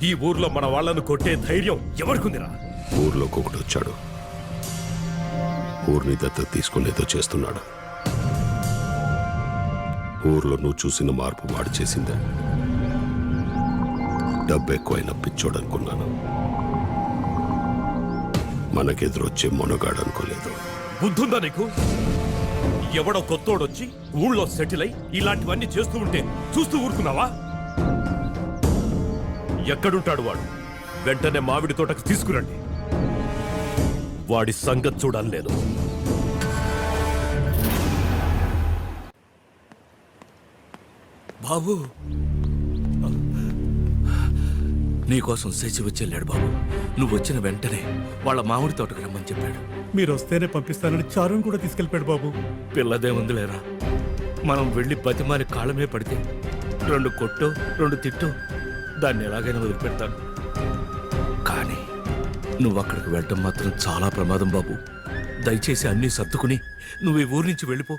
ఈ ఊర్లో మన వాళ్ళను కొట్టే ధైర్యం ఎవరికుందిరా? ఊర్లోకి ఒకటి వచ్చాడు. ఊరిని దత్తత తీసుకునేదో చేస్తున్నాడు. ఊర్లో నువ్వు చూసిన మార్పు వాడు చేసిందే. డబ్బు ఎక్కువైనా పిచ్చోడనుకున్నాను. మనకెదురొచ్చే మొనగాడు అనుకోలేదు. బుద్ధుందా నీకు? ఎవడో కొత్తోడొచ్చి ఊళ్ళో సెటిల్ అయి ఇలాంటివన్నీ చేస్తూ ఉంటే చూస్తూ ఊరుకున్నావా? ఎక్కడుంటాడు వాడు? వెంటనే మామిడి తోటకు తీసుకురండి. వాడి సంగతి చూడాలి నేను. బాబు, నీకోసం శశి వచ్చి బాబు. నువ్వు వచ్చిన వెంటనే వాళ్ళ మామిడి తోటకు రమ్మని చెప్పాడు. మీరు వస్తేనే పంపిస్తానని చారుని కూడా తీసుకెళ్ళిపోయాడు బాబు. పిల్లదే ఉందిలేరా, మనం వెళ్ళి బతిమాలి కాళ్ళమే పడితే 2 కొట్టో 2 తిట్టో దాన్ని ఎలాగైనా వదిలిపెడతాను. కానీ నువ్వు అక్కడికి వెళ్ళటం మాత్రం చాలా ప్రమాదం బాబు. దయచేసి అన్నీ సర్దుకుని నువ్వు ఈ ఊరి నుంచి వెళ్ళిపో.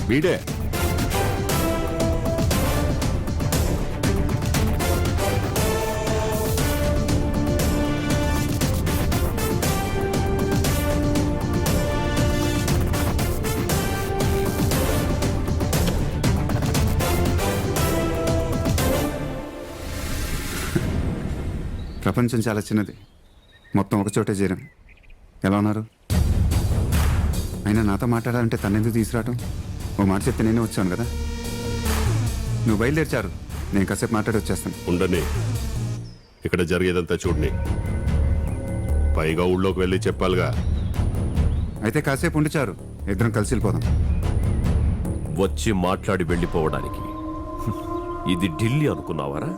వీడే ప్రపంచం చాలా చిన్నది. మొత్తం ఒక చోటే చేరాం. ఎలా ఉన్నారు? అయినా నాతో మాట్లాడాలంటే తనెందుకు తీసుకురావటం? ఓ మాట చెప్తే నేనే వచ్చాను కదా. నువ్వు బయలుదేర్చారు, నేను కాసేపు మాట్లాడి వచ్చేస్తాను. ఉండని, ఇక్కడ జరిగేదంతా చూడని. పైగా ఊళ్ళోకి వెళ్ళి చెప్పాలిగా. అయితే కాసేపు ఉండిచారు, ఇద్దరం కలిసి వెళ్ళిపోదాం. వచ్చి మాట్లాడి వెళ్ళిపోవడానికి ఇది ఢిల్లీ అనుకున్నావారా?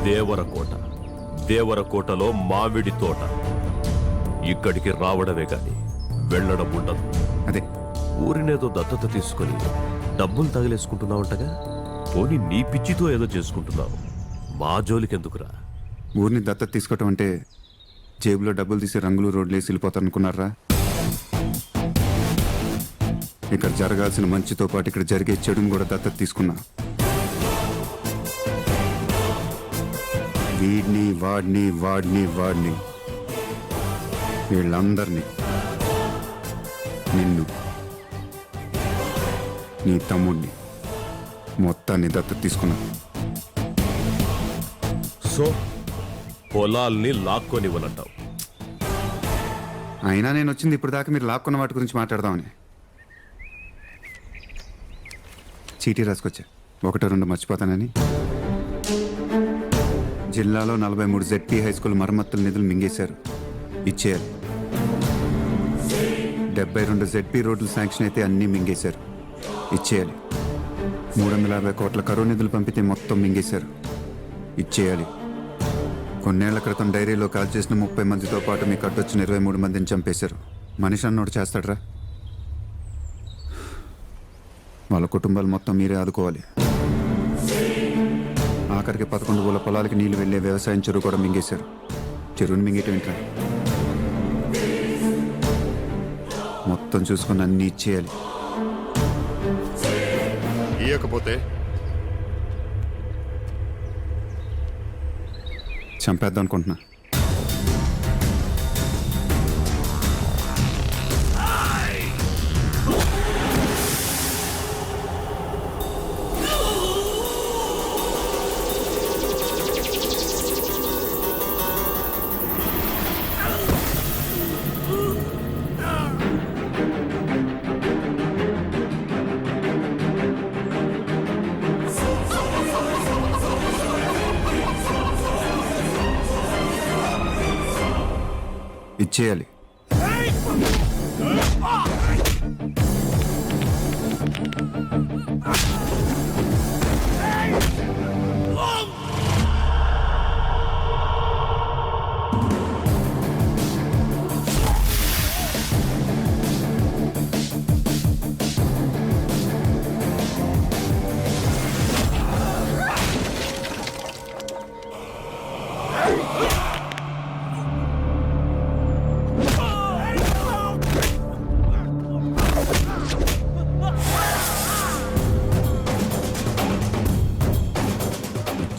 దేవరకోట. దేవరకోటలో మామిడి తోట. ఇక్కడికి రావడమే కాని వెళ్ళడం ఉండదు. అదే ఊరినేదో దత్తత తీసుకొని డబ్బులు తగిలేసుకుంటున్నావుంటగా. పోనీ నీ పిచ్చితో ఏదో చేసుకుంటున్నావు. మా జోలికెందుకురా? ఊరిని దత్తత తీసుకోవటం అంటే జేబులో డబ్బులు తీసి రంగులు రోడ్లు వేసి వెళ్ళిపోతారు అనుకున్నారా? ఇక్కడ జరగాల్సిన మంచితో పాటు ఇక్కడ జరిగే చెడుని కూడా దత్తత తీసుకున్నా. వీడిని వాడిని వాడిని వాడిని వీళ్ళందరినీ, నిన్ను, నీ తమ్ముడిని మొత్తాన్ని దత్తత తీసుకున్నా. సో పొలాల్ని లాక్కొనివ్వనంటావు? అయినా నేను వచ్చింది ఇప్పుడు దాకా మీరు లాక్కున్న వాటి గురించి మాట్లాడదామని. చీటీ రాసుకొచ్చా, 1-2 మర్చిపోతానని. జిల్లాలో 43 ZP హై స్కూల్ మరమ్మతుల నిధులు మింగేశారు, ఇచ్చేయాలి. 72 ZP రోడ్లు శాంక్షన్ అయితే అన్నీ మింగేశారు, ఇచ్చేయాలి. 350 కోట్ల కరువు నిధులు పంపితే మొత్తం మింగేశారు, ఇచ్చేయాలి. కొన్నేళ్ల క్రితం డైరీలో కాల్ చేసిన 30 మందితో పాటు మీకు అడ్డొచ్చిన 23 మందిని చంపేశారు. మనిషి అన్నోడు చేస్తాడ్రా? వాళ్ళ కుటుంబాలు మొత్తం మీరే ఆదుకోవాలి. ఆఖరికి 11 ఊళ్ళ పొలాలకి నీళ్లు వెళ్లే వ్యవసాయం చెరువు కూడా మింగేశారు. చెరువుని మింగేయటం ఏంట్రా? మొత్తం చూసుకుని అన్ని ఇచ్చేయాలి. ఇయ్యకపోతే చంపేద్దాం అనుకుంటున్నా. ఇచ్చేయాలి.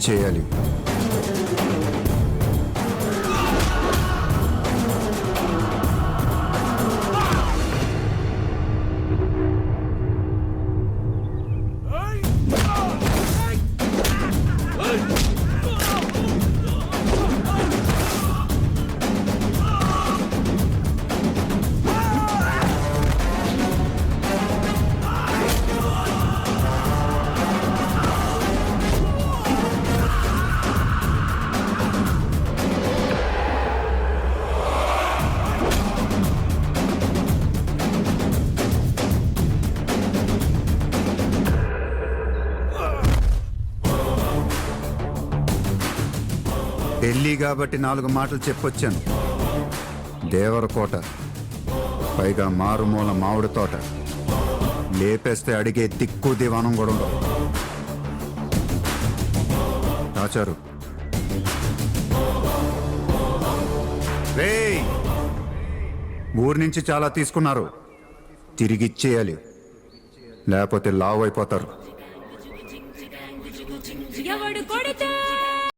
చేయాలి. ఢిల్లీ కాబట్టి 4 మాటలు చెప్పొచ్చాను. దేవరకోట, పైగా మారుమూల మామిడి తోట, లేపేస్తే అడిగే దిక్కు దివానం కూడా ఉండవు. ఆచారు రేయ్, ఊరి నుంచి చాలా తీసుకున్నారు, తిరిగి ఇచ్చేయాలి, లేకపోతే లావు అయిపోతారు.